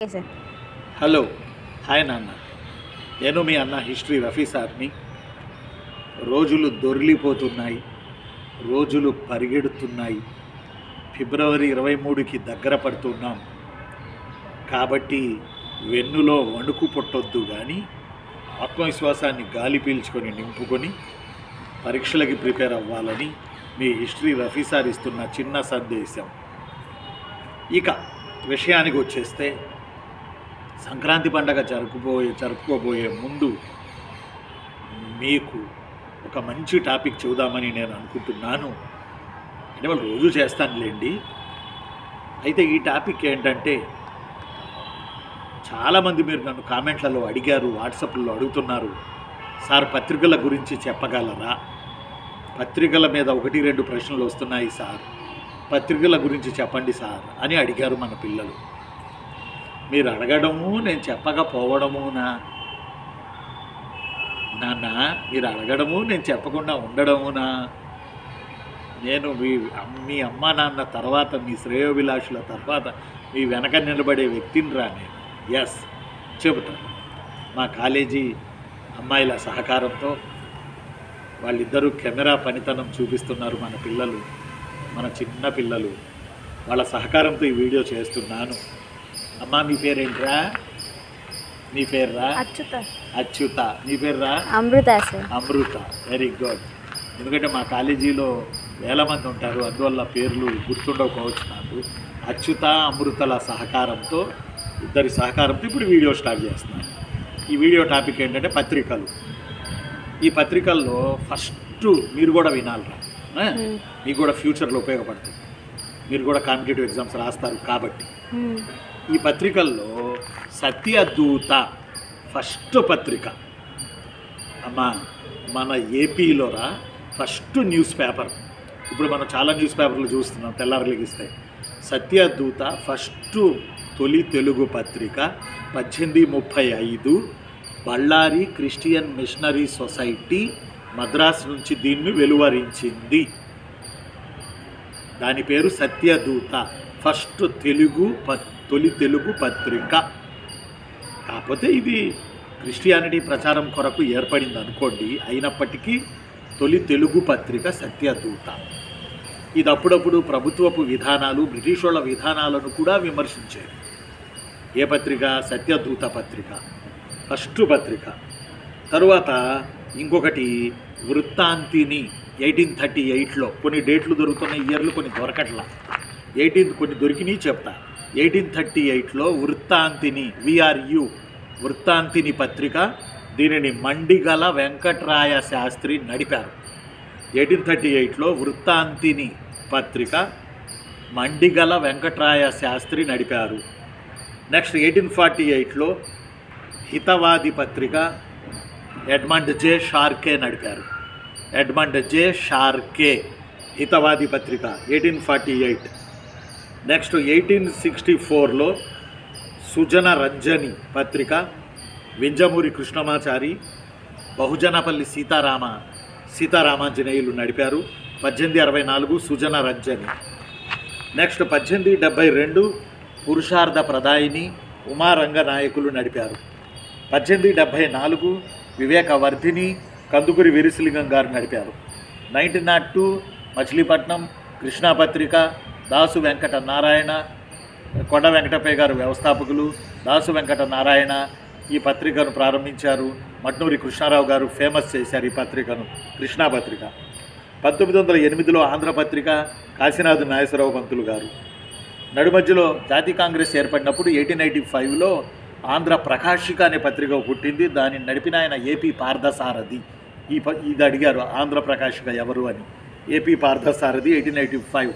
Okay sir. Hello hi నాన్న, నేను మీ అన్న హిస్టరీ రఫీ సార్ని. రోజులు దొర్లిపోతున్నాయి, రోజులు పరిగెడుతున్నాయి. ఫిబ్రవరి 23కి దగ్గర పడుతున్నాం కాబట్టి వెన్నులో వణుకు పుట్టొద్దు కానీ ఆత్మవిశ్వాసాన్ని గాలి పీల్చుకొని నింపుకొని పరీక్షలకి ప్రిపేర్ అవ్వాలని మీ హిస్టరీ రఫీ సార్ ఇస్తున్న చిన్న సందేశం. ఇక విషయానికి వచ్చేస్తే, సంక్రాంతి పండగ జరుపుకోబోయే ముందు మీకు ఒక మంచి టాపిక్ చెబుదామని నేను అనుకుంటున్నాను. అంటే వాళ్ళు రోజు చేస్తానులేండి. అయితే ఈ టాపిక్ ఏంటంటే, చాలామంది మీరు నన్ను కామెంట్లలో అడిగారు, వాట్సాప్లో అడుగుతున్నారు, సార్ పత్రికల గురించి చెప్పగలరా? పత్రికల మీద 1-2 ప్రశ్నలు వస్తున్నాయి సార్, పత్రికల గురించి చెప్పండి సార్ అని అడిగారు మన పిల్లలు. మీరు అడగడము నేను చెప్పకపోవడమునా నాన్న? మీరు అడగడము నేను చెప్పకుండా ఉండడమునా? నేను మీ అమ్మ నాన్న తర్వాత, మీ శ్రేయోభిలాషుల తర్వాత మీ వెనక నిలబడే వ్యక్తిని రా నేను. ఎస్, చెబుతాను. మా కాలేజీ అమ్మాయిల సహకారంతో వాళ్ళిద్దరూ కెమెరా పనితనం చూపిస్తున్నారు. మన పిల్లలు, మన చిన్న పిల్లలు, వాళ్ళ సహకారంతో ఈ వీడియో చేస్తున్నాను. అమ్మా, మీ పేరేంట్రా? నీ పేర్రా? అచ్యుత. అచ్యుత. నీ పేర్రా? Amrutha sir. Amrutha. Very good. ఎందుకంటే మా కాలేజీలో వేల మంది ఉంటారు, అందువల్ల పేర్లు గుర్తుండకపోవచ్చు నాకు. అచ్యుత అమృతల సహకారంతో, ఇద్దరి సహకారంతో ఇప్పుడు వీడియో స్టార్ట్ చేస్తున్నాను. ఈ వీడియో టాపిక్ ఏంటంటే పత్రికలు. ఈ పత్రికల్లో ఫస్ట్ మీరు కూడా వినాలిరా, మీకు కూడా ఫ్యూచర్లో ఉపయోగపడుతుంది. మీరు కూడా కాంపిటేటివ్ ఎగ్జామ్స్ రాస్తారు కాబట్టి. ఈ పత్రికల్లో సత్యదూత ఫస్ట్ పత్రిక అమ్మా, మన ఏపీలోరా ఫస్ట్ న్యూస్ పేపర్. ఇప్పుడు మనం చాలా న్యూస్ పేపర్లు చూస్తున్నాం, తెల్లారలిగిస్తాయి. సత్యదూత ఫస్ట్ తొలి తెలుగు పత్రిక 1835 Bellary Christian missionary society Madras నుంచి దీన్ని వెలువరించింది. దాని పేరు సత్యదూత, ఫస్ట్ తొలి తెలుగు పత్రిక. కాకపోతే ఇది క్రిస్టియానిటీ ప్రచారం కొరకు ఏర్పడింది అనుకోండి, అయినప్పటికీ తొలి తెలుగు పత్రిక సత్యదూత. ఇది అప్పుడప్పుడు ప్రభుత్వపు విధానాలు, బ్రిటిష్ వాళ్ళ విధానాలను కూడా విమర్శించేది. ఏ పత్రిక? సత్యదూత పత్రిక ఫస్ట్ పత్రిక. తరువాత ఇంకొకటి వృత్తాంతిని 1838లో, కొన్ని డేట్లు దొరుకుతున్న ఇయర్లు, కొన్ని దొరకట్లా. కొన్ని దొరికినాయి చెప్తా. 1838లో వృత్తాంతిని, విఆర్యు వృత్తాంతిని పత్రిక, దీనిని మండిగల వెంకట్రాయ శాస్త్రి నడిపారు. 1838లో వృత్తాంతిని పత్రిక మండిగల వెంకట్రాయ శాస్త్రి నడిపారు. నెక్స్ట్ 1848లో హితవాది పత్రిక ఎడ్మండ్ జే షార్కే నడిపారు. ఎడ్మండ్ జే షార్కే హితవాది పత్రిక 1848. నెక్స్ట్ 1864లో సుజన రంజని పత్రిక వింజమూరి కృష్ణమాచారి, బహుజనపల్లి సీతారామాంజనేయులు నడిపారు. 1864 సుజన రంజని. నెక్స్ట్ 1872 పురుషార్థ ప్రదాయిని ఉమారంగ నాయకులు నడిపారు. 1874 వివేకవర్ధిని కందుకూరి వీరేశలింగం గారు నడిపారు. 1902 మచిలీపట్నం కృష్ణాపత్రిక దాసు వెంకట నారాయణ, కొండ వెంకటప్పయ్య గారు వ్యవస్థాపకులు. దాసు వెంకట నారాయణ ఈ పత్రికను ప్రారంభించారు. మట్నూరి కృష్ణారావు గారు ఫేమస్ చేశారు ఈ పత్రికను, కృష్ణాపత్రిక. 1908లో ఆంధ్రపత్రిక కాశీనాథ్ నాగేశ్వరరావు పంతులు గారు. నడుమధ్యలో జాతీయ కాంగ్రెస్ ఏర్పడినప్పుడు 1885లో ఆంధ్ర ప్రకాశిక అనే పత్రిక పుట్టింది. దానిని నడిపిన ఆయన ఏపీ పార్థసారథి. ఇది అడిగారు, ఆంధ్ర ప్రకాశిక ఎవరు అని. A P Parthasarathi 1885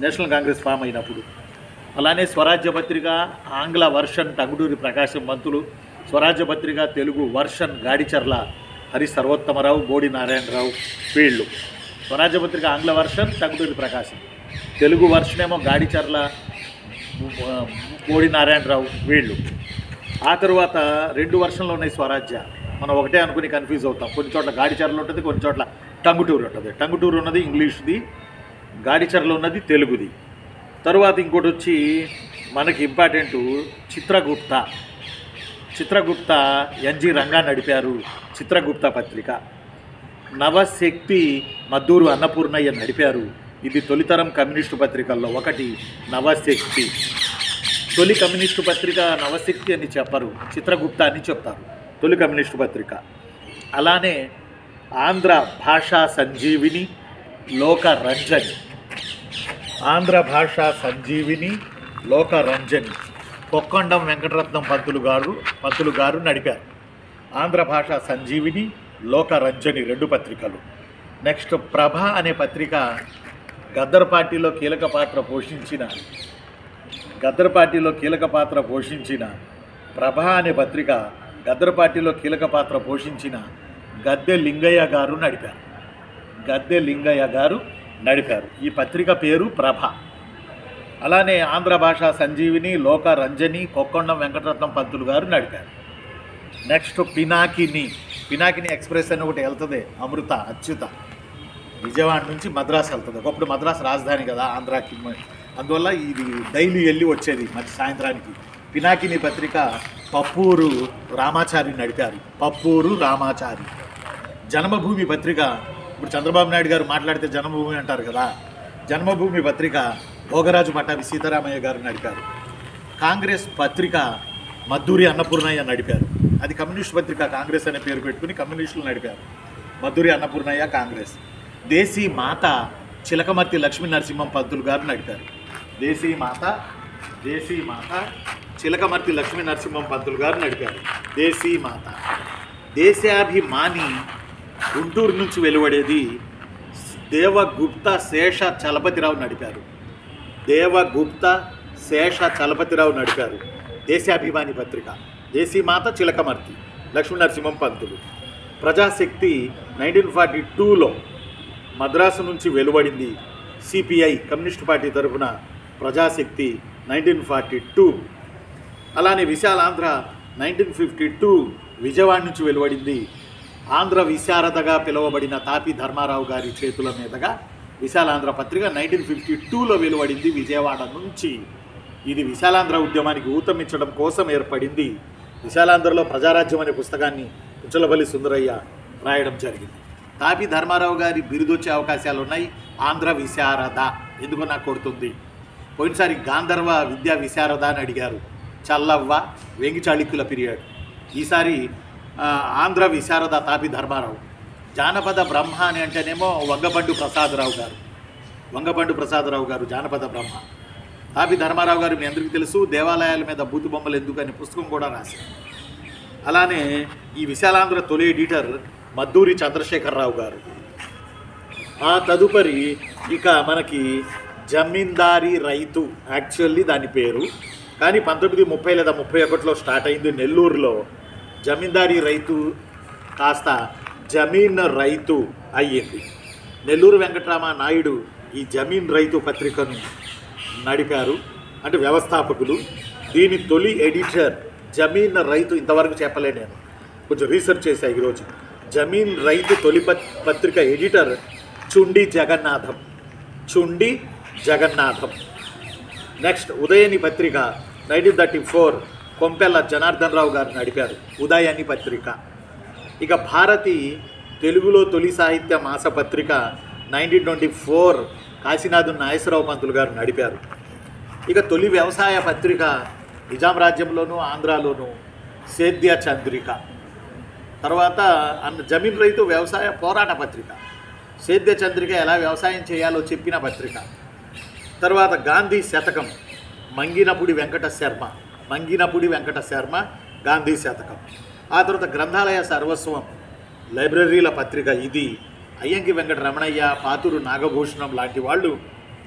national congress form అయినప్పుడు. అలానే స్వరాజ్య పత్రిక ఆంగ్ల వర్షన్ టంగుటూరి ప్రకాశం పంతులు, స్వరాజ్య పత్రిక తెలుగు వర్షన్ గాడిచర్ల హరి సర్వోత్తమరావు, బోడి నారాయణరావు వీళ్ళు. స్వరాజ్య పత్రిక ఆంగ్ల వర్షన్ టంగుటూరి ప్రకాశం, తెలుగు వర్షన్ ఏమో గాడిచర్ల, బోడి నారాయణరావు వీళ్ళు. ఆ తరువాత 2 వర్షన్లు ఉన్నాయి స్వరాజ్య. మనం ఒకటే అనుకుని కన్ఫ్యూజ్ అవుతాం. కొన్ని చోట్ల గాడిచర్ల ఉంటుంది, కొన్ని చోట్ల టంగుటూరు ఉంటుంది. టంగుటూరు ఉన్నది ఇంగ్లీష్ది, గాడిచర్ల ఉన్నది తెలుగుది. తరువాత ఇంకోటి వచ్చి మనకి ఇంపార్టెంటు చిత్రగుప్త. చిత్రగుప్త ఎన్జి రంగా నడిపారు చిత్రగుప్త పత్రిక. నవశక్తి మద్దూరు అన్నపూర్ణయ్య నడిపారు. ఇది తొలితరం కమ్యూనిస్టు పత్రికల్లో ఒకటి నవశక్తి. తొలి కమ్యూనిస్టు పత్రిక నవశక్తి అని చెప్పరు, చిత్రగుప్త అని చెప్తారు, తొలి కమ్యూనిస్టు పత్రిక. అలానే ఆంధ్ర భాషా సంజీవిని లోకరంజని. ఆంధ్ర భాషా సంజీవిని లోకరంజని కొక్కొండం వెంకటరత్నం పంతులు గారు నడిపారు. ఆంధ్ర భాషా సంజీవిని లోకరంజని 2 పత్రికలు. నెక్స్ట్ ప్రభ అనే పత్రిక గద్దర్ పార్టీలో కీలక పాత్ర పోషించిన ప్రభ అనే పత్రిక గద్దర్ పార్టీలో కీలక పాత్ర పోషించిన గద్దె లింగయ్య గారు నడిపారు. ఈ పత్రిక పేరు ప్రభ. అలానే ఆంధ్ర భాషా సంజీవిని లోకరంజని కొక్కొండం వెంకటరత్నం పంతులు గారు నడిపారు. నెక్స్ట్ పినాకిని ఎక్స్ప్రెస్ అని ఒకటి వెళ్తుంది, అమృత అచ్యుత, విజయవాడ నుంచి మద్రాసు వెళ్తుంది. ఒకప్పుడు మద్రాసు రాజధాని కదా ఆంధ్రాకి, అందువల్ల ఇది డైలీ వెళ్ళి వచ్చేది మరి సాయంత్రానికి. పినాకిని పత్రిక పప్పూరు రామాచారి నడిపారు. జన్మభూమి పత్రిక, ఇప్పుడు చంద్రబాబు నాయుడు గారు మాట్లాడితే జన్మభూమి అంటారు కదా, జన్మభూమి పత్రిక భోగరాజు పట్టాభి సీతారామయ్య గారు నడిపారు. కాంగ్రెస్ పత్రిక మద్దూరి అన్నపూర్ణయ్య నడిపారు. అది కమ్యూనిస్ట్ పత్రిక, కాంగ్రెస్ అనే పేరు పెట్టుకుని కమ్యూనిస్టులు నడిపారు. మద్దూరి అన్నపూర్ణయ్య కాంగ్రెస్. దేశీ మాత చిలకమర్తి లక్ష్మీ నరసింహం పంతులు గారు నడిపారు. దేశీ మాత చిలకమర్తి లక్ష్మీ నరసింహం పంతులు గారు నడిపారు. దేశీ మాత. దేశాభిమాని గుంటూరు నుంచి వెలువడేది దేవగుప్త శేష చలపతిరావు నడిపారు. దేశాభిమాని పత్రిక. దేశీమాత చిలకమర్తి లక్ష్మీ నరసింహం పంతులు. ప్రజాశక్తి 1942లో మద్రాసు నుంచి వెలువడింది. సిపిఐ కమ్యూనిస్టు పార్టీ తరఫున ప్రజాశక్తి 1942. అలానే విశాలాంధ్ర 1952 విజయవాడ నుంచి వెలువడింది. ఆంధ్ర విశారదగా పిలువబడిన తాపి ధర్మారావు గారి చేతుల మీదుగా విశాలాంధ్ర పత్రిక 1952లో వెలువడింది విజయవాడ నుంచి. ఇది విశాలాంధ్ర ఉద్యమానికి ఊతమిచ్చడం కోసం ఏర్పడింది. విశాలాంధ్రలో ప్రజారాజ్యం అనే పుస్తకాన్ని పుచ్చలపల్లి సుందరయ్య రాయడం జరిగింది. తాపి ధర్మారావు గారి బిరుదొచ్చే అవకాశాలు ఉన్నాయి. ఆంధ్ర విశారద ఎందుకో నాకు కొడుతుంది. పోయినసారి గాంధర్వ విద్యా విశారద అని అడిగారు, చల్లవ్వ వెంగి చాళుక్యుల పీరియడ్. ఈసారి ఆంధ్ర విశారద తాపి ధర్మారావు. జానపద బ్రహ్మ అని అంటేనేమో వంగబండు ప్రసాదరావు గారు జానపద బ్రహ్మ. తాపి ధర్మారావు గారు మీ అందరికీ తెలుసు, దేవాలయాల మీద బూతు బొమ్మలు ఎందుకు అనే పుస్తకం కూడా రాశారు. అలానే ఈ విశాలాంధ్ర తొలి ఎడిటర్ మద్దూరి చంద్రశేఖరరావు గారు. ఆ తదుపరి ఇక మనకి జమీందారీ రైతు, యాక్చువల్లీ దాని పేరు, కానీ 1930 లేదా 31లో స్టార్ట్ అయింది నెల్లూరులో. జమీందారీ రైతు కాస్త జమీన్ రైతు అయ్యింది. నెల్లూరు వెంకటరామ నాయుడు ఈ జమీన్ రైతు పత్రికను నడిపారు, అంటే వ్యవస్థాపకులు. దీని తొలి ఎడిటర్ జమీన్ రైతు, ఇంతవరకు చెప్పలే, నేను కొంచెం రీసెర్చ్ చేశా ఈరోజు. జమీన్ రైతు తొలి పత్రిక ఎడిటర్ చుండి జగన్నాథం. నెక్స్ట్ ఉదయని పత్రిక 1934 కొంపెల్ల జనార్దన్ రావు గారు నడిపారు ఉదయని పత్రిక. ఇక భారతి తెలుగులో తొలి సాహిత్య మాసపత్రిక 1924 కాశీనాథు నాగేశ్వరరావు పంతులు గారు నడిపారు. ఇక తొలి వ్యవసాయ పత్రిక నిజాం రాజ్యంలోనూ ఆంధ్రాలోనూ సేద్య చంద్రిక. తర్వాత జమీన్ రైతు వ్యవసాయ పోరాట పత్రిక. సేద్య చంద్రిక ఎలా వ్యవసాయం చేయాలో చెప్పిన పత్రిక. తర్వాత గాంధీ శతకం మంగినపూడి వెంకట శర్మ గాంధీ శతకం. ఆ తర్వాత గ్రంథాలయ సర్వస్వం లైబ్రరీల పత్రిక. ఇది అయ్యంకి వెంకట రమణయ్య, పాతూరు నాగభూషణం లాంటి వాళ్ళు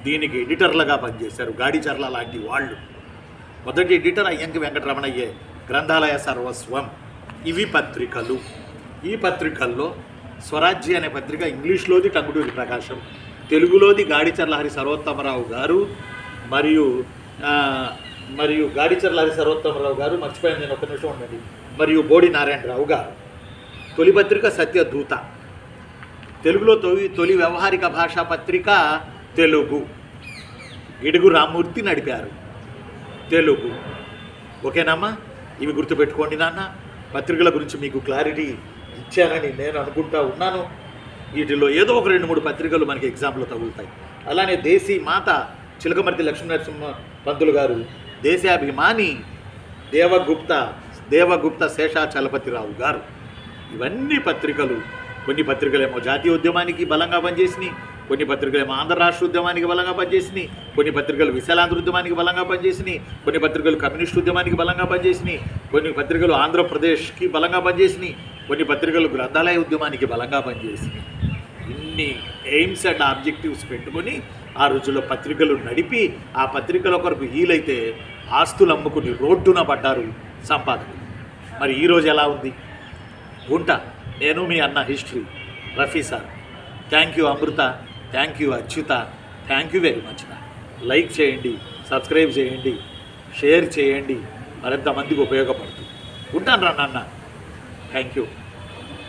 దీనికి ఎడిటర్లుగా పనిచేశారు. గాడిచర్ల లాంటి వాళ్ళు. మొదటి ఎడిటర్ అయ్యంకి వెంకట రమణయ్యే. గ్రంథాలయ సర్వస్వం. ఇవి పత్రికలు. ఈ పత్రికల్లో స్వరాజ్య అనే పత్రిక ఇంగ్లీష్లోది టంగుటూరి ప్రకాశం, తెలుగులోది గాడిచర్ల హరి సర్వోత్తమరావు గారు మరియు గాడిచర్ల హరి సర్వోత్తమరావు గారు, మర్చిపోయాను నేను, ఒక్క నిమిషం ఉండండి, మరియు బోడి నారాయణరావు గారు. తొలి పత్రిక సత్యదూత. తెలుగులో తొలి వ్యవహారిక భాషా పత్రిక తెలుగు. గిడుగు రామ్మూర్తి నడిపారు. తెలుగు. ఓకేనమ్మా? ఇవి గుర్తుపెట్టుకోండి నాన్న. పత్రికల గురించి మీకు క్లారిటీ ఇచ్చానని నేను అనుకుంటా ఉన్నాను. వీటిలో ఏదో ఒక 2-3 పత్రికలు మనకి ఎగ్జామ్లో తగులుతాయి. అలానే దేశీ మాత చిలకమర్తి లక్ష్మీనరసింహ పంతులు గారు, దేశాభిమాని దేవగుప్త శేషాచలపతిరావు గారు, ఇవన్నీ పత్రికలు. కొన్ని పత్రికలేమో జాతీయ ఉద్యమానికి బలంగా పనిచేసినాయి, కొన్ని పత్రికలేమో ఆంధ్ర రాష్ట్ర ఉద్యమానికి బలంగా పనిచేసినాయి, కొన్ని పత్రికలు విశాలాంధ్ర ఉద్యమానికి బలంగా పనిచేసినాయి, కొన్ని పత్రికలు కమ్యూనిస్టు ఉద్యమానికి బలంగా పనిచేసినాయి, కొన్ని పత్రికలు ఆంధ్రప్రదేశ్కి బలంగా పనిచేసినాయి, కొన్ని పత్రికలు గ్రంథాలయ ఉద్యమానికి బలంగా పనిచేసినాయి. ఇన్ని ఎయిమ్స్ అండ్ ఆబ్జెక్టివ్స్ పెట్టుకొని ఆ రోజుల్లో పత్రికలు నడిపి ఆ పత్రికల కొరకు హీలైతే ఆస్తులు అమ్ముకుని రోడ్డున పడ్డారు సంపాదకులు. మరి ఈరోజు ఎలా ఉంది? ఉంటా. నేను మీ అన్న history Rafi sir. Thank you Amrutha, thank you Achyuta, thank you very much. Like చేయండి, సబ్స్క్రైబ్ చేయండి, షేర్ చేయండి, మరింతమందికి ఉపయోగపడుతుంది. ఉంటాను రా నాన్న. Thank you.